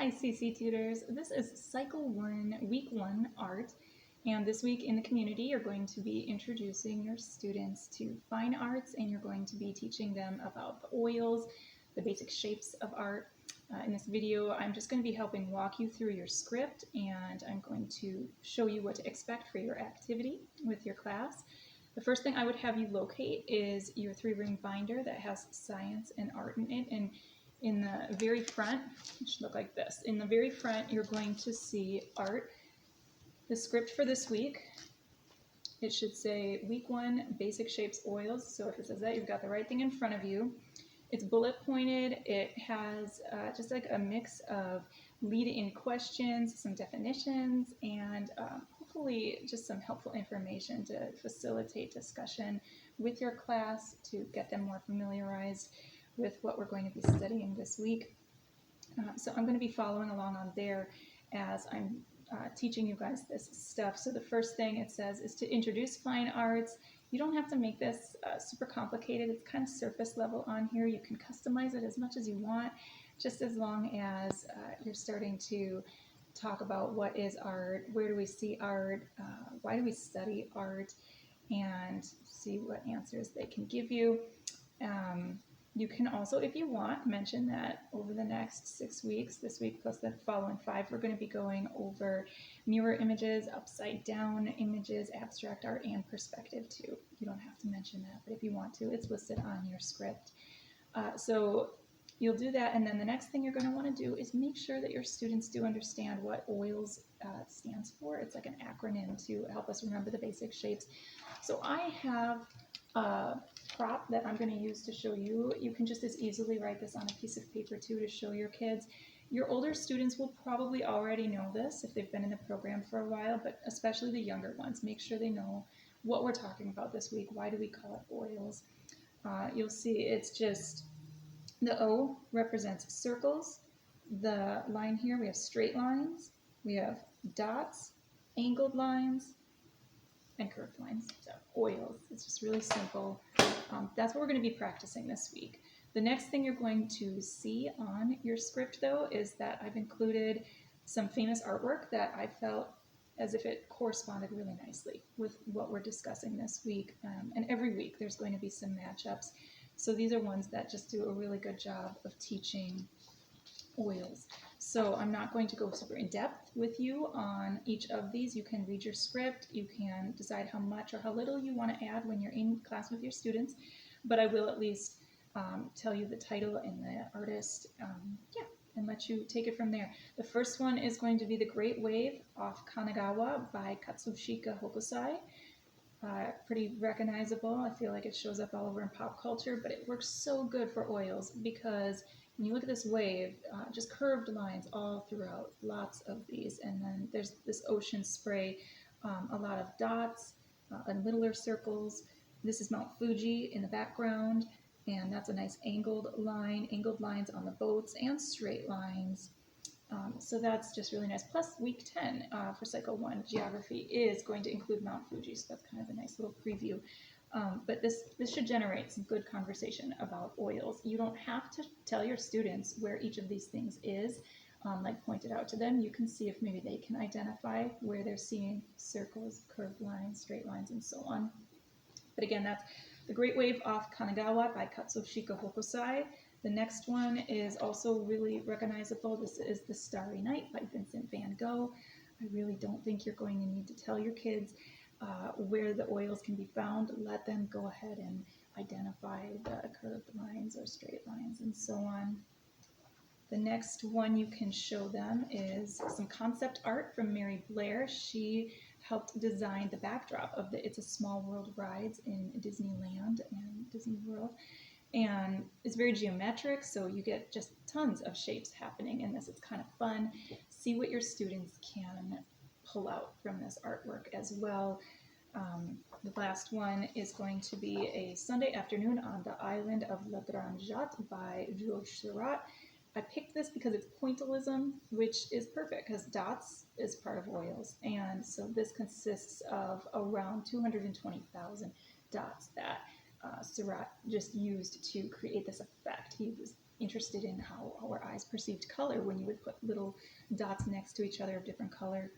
Hi CC tutors, this is Cycle 1, Week 1 Art, and this week in the community you're going to be introducing your students to fine arts, and you're going to be teaching them about the oils, the basic shapes of art. In this video I'm just going to be helping walk you through your script, and I'm going to show you what to expect for your activity with your class. The first thing I would have you locate is your 3-ring binder that has science and art in it, and in the very front, it should look like this. In the very front, you're going to see art. The script for this week, it should say Week 1, Basic Shapes Oils. So if it says that, you've got the right thing in front of you. It's bullet pointed. It has just like a mix of lead-in questions, some definitions, and hopefully just some helpful information to facilitate discussion with your class to get them more familiarized with what we're going to be studying this week. So I'm going to be following along on there as I'm teaching you guys this stuff. So the first thing it says is to introduce fine arts. You don't have to make this super complicated. It's kind of surface level on here. You can customize it as much as you want, just as long as you're starting to talk about what is art, where do we see art, why do we study art, and see what answers they can give you. You can also, if you want, mention that over the next 6 weeks, this week plus the following 5, we're going to be going over mirror images, upside down images, abstract art, and perspective too. You don't have to mention that, but if you want to, it's listed on your script. So you'll do that, and then the next thing you're going to want to do is make sure that your students do understand what oils stands for. It's like an acronym to help us remember the basic shapes. So I have a prop that I'm going to use to show you. You can just as easily write this on a piece of paper too to show your kids. Your older students will probably already know this if they've been in the program for a while, but especially the younger ones, make sure they know what we're talking about this week. Why do we call it oils? You'll see it's just the O represents circles. The line here, we have straight lines, we have dots, angled lines, and curved lines. So oils, it's just really simple. That's what we're going to be practicing this week. The next thing you're going to see on your script though is that I've included some famous artwork that I felt as if it corresponded really nicely with what we're discussing this week. And every week there's going to be some matchups. So these are ones that just do a really good job of teaching oils. So I'm not going to go super in depth with you on each of these. You can read your script, you can decide how much or how little you want to add when you're in class with your students, but I will at least tell you the title and the artist, and let you take it from there. The first one is going to be The Great Wave off Kanagawa by Katsushika Hokusai. Pretty recognizable. I feel like it shows up all over in pop culture, but it works so good for oils because when you look at this wave, just curved lines all throughout, lots of these, and then there's this ocean spray, a lot of dots and littler circles. This is Mount Fuji in the background, and that's a nice angled lines on the boats, and straight lines. So that's just really nice. Plus, week 10 for Cycle 1, Geography, is going to include Mount Fuji, so that's kind of a nice little preview. But this should generate some good conversation about oils. You don't have to tell your students where each of these things is, like point it out to them. You can see if maybe they can identify where they're seeing circles, curved lines, straight lines, and so on. But again, that's The Great Wave off Kanagawa by Katsushika Hokusai. The next one is also really recognizable. This is The Starry Night by Vincent van Gogh. I really don't think you're going to need to tell your kids where the oils can be found. Let them go ahead and identify the curved lines or straight lines and so on. The next one you can show them is some concept art from Mary Blair. She helped design the backdrop of the It's a Small World rides in Disneyland and Disney World. And it's very geometric, so you get just tons of shapes happening in this. It's kind of fun. See what your students can pull out from this artwork as well. The last one is going to be A Sunday Afternoon on the Island of La Grande Jatte by Jules Seurat. I picked this because it's pointillism, which is perfect because dots is part of oils. And so this consists of around 220,000 dots that Seurat just used to create this effect. He was interested in how our eyes perceived color when you would put little dots next to each other of different color.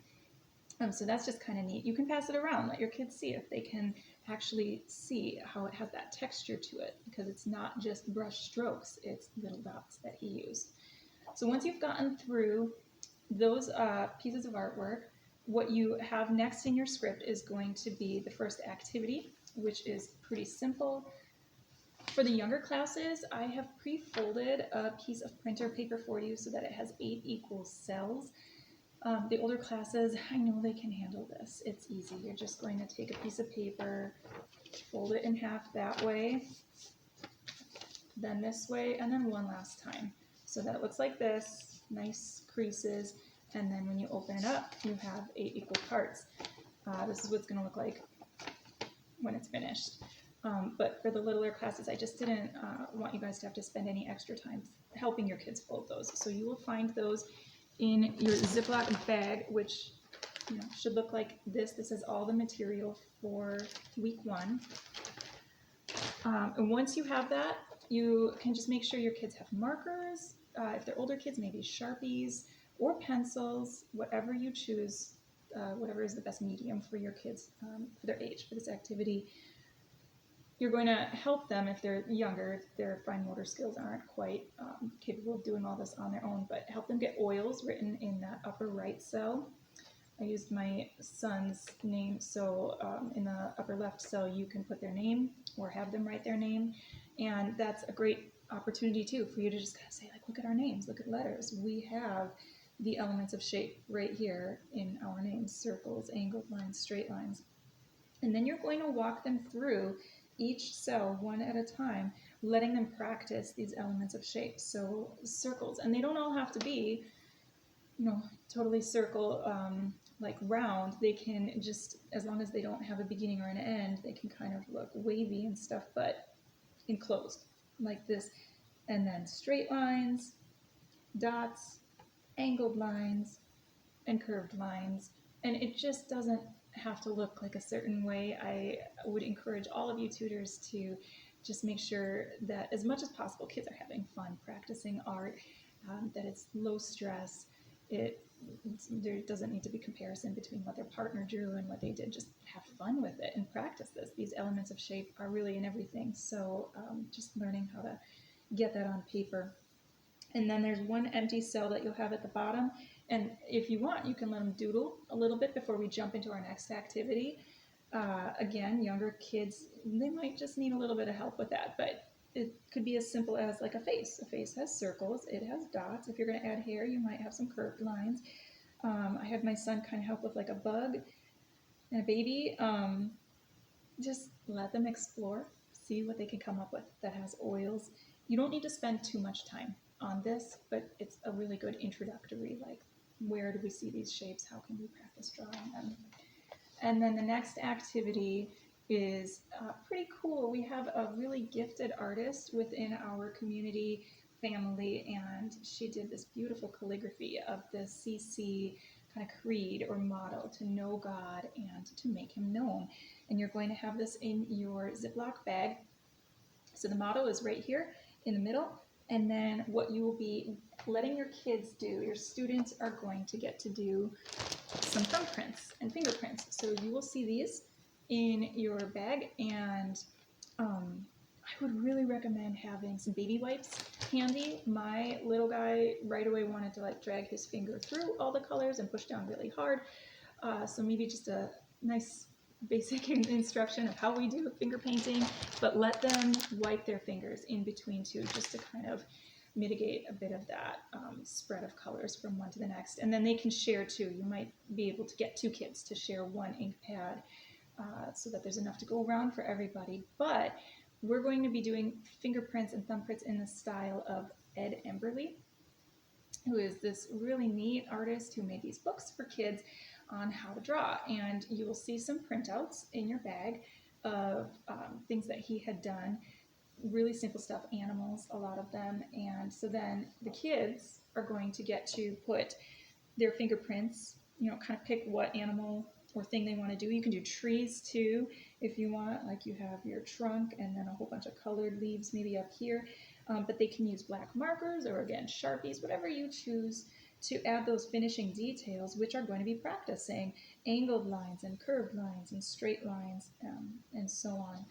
So that's just kind of neat. You can pass it around, let your kids see if they can actually see how it has that texture to it, because it's not just brush strokes, it's little dots that he used. So once you've gotten through those pieces of artwork, what you have next in your script is going to be the first activity, which is pretty simple. For the younger classes, I have pre-folded a piece of printer paper for you so that it has 8 equal cells. The older classes, I know they can handle this. It's easy. You're just going to take a piece of paper, fold it in half that way, then this way, and then one last time. So that it looks like this, nice creases, and then when you open it up, you have 8 equal parts. This is what it's going to look like when it's finished. But for the littler classes, I just didn't want you guys to have to spend any extra time helping your kids fold those. So you will find those in your Ziploc bag, which should look like this. This is all the material for week 1. And once you have that, you can just make sure your kids have markers. If they're older kids, maybe Sharpies or pencils, whatever you choose, whatever is the best medium for your kids for their age for this activity. You're going to help them if they're younger, if their fine motor skills aren't quite capable of doing all this on their own, but help them get oils written in that upper right cell. I used my son's name, so in the upper left cell you can put their name or have them write their name, and that's a great opportunity too for you to just kind of say, like, look at our names, look at letters. We have the elements of shape right here in our names: circles, angled lines, straight lines. And then you're going to walk them through each cell one at a time, letting them practice these elements of shape. So circles, and they don't all have to be, totally circle, like round. They can just, as long as they don't have a beginning or an end, they can kind of look wavy and stuff, but enclosed like this. And then straight lines, dots, angled lines, and curved lines. And it just doesn't have to look like a certain way. I would encourage all of you tutors to just make sure that as much as possible kids are having fun practicing art, that it's low stress. There doesn't need to be comparison between what their partner drew and what they did. Just have fun with it and practice this. These elements of shape are really in everything. So just learning how to get that on paper. And then there's one empty cell that you'll have at the bottom. And if you want, you can let them doodle a little bit before we jump into our next activity. Again, younger kids, they might just need a little bit of help with that, but it could be as simple as like a face. A face has circles, it has dots. If you're going to add hair, you might have some curved lines. I had my son kind of help with like a bug and a baby. Just let them explore, see what they can come up with that has oils. You don't need to spend too much time on this, but it's a really good introductory, like, where do we see these shapes? How can we practice drawing them? And then the next activity is pretty cool. We have a really gifted artist within our community family, and she did this beautiful calligraphy of the CC kind of creed or motto: to know God and to make him known. And you're going to have this in your Ziploc bag. So the motto is right here in the middle. And then what you will be letting your kids do, your students are going to get to do some thumbprints and fingerprints. So you will see these in your bag, and I would really recommend having some baby wipes handy. My little guy right away wanted to like drag his finger through all the colors and push down really hard. So maybe just a nice basic instruction of how we do finger painting, but let them wipe their fingers in between too, just to kind of mitigate a bit of that spread of colors from one to the next. And then they can share too. You might be able to get 2 kids to share one ink pad so that there's enough to go around for everybody. But we're going to be doing fingerprints and thumbprints in the style of Ed Emberley, who is this really neat artist who made these books for kids on how to draw. And you will see some printouts in your bag of things that he had done. Really simple stuff, animals, a lot of them. And so then the kids are going to get to put their fingerprints, kind of pick what animal or thing they want to do. You can do trees too if you want, like you have your trunk and then a whole bunch of colored leaves maybe up here. but they can use black markers or again Sharpies, whatever you choose to add those finishing details, which are going to be practicing angled lines and curved lines and straight lines, and so on.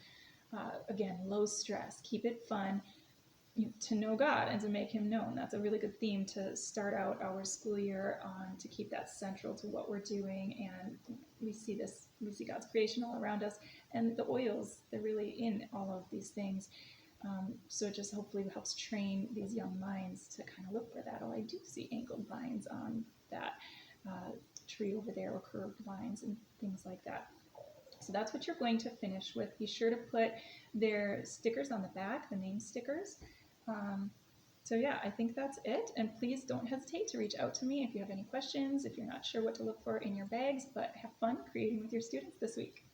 Again, low stress, keep it fun, to know God and to make him known. That's a really good theme to start out our school year on, to keep that central to what we're doing. And we see God's creation all around us, and the oils, they're really in all of these things. So it just hopefully helps train these young minds to kind of look for that. Oh, I do see angled lines on that tree over there, or curved lines and things like that. So that's what you're going to finish with. Be sure to put their stickers on the back, the name stickers. So yeah, I think that's it. And please don't hesitate to reach out to me if you have any questions, if you're not sure what to look for in your bags, but have fun creating with your students this week.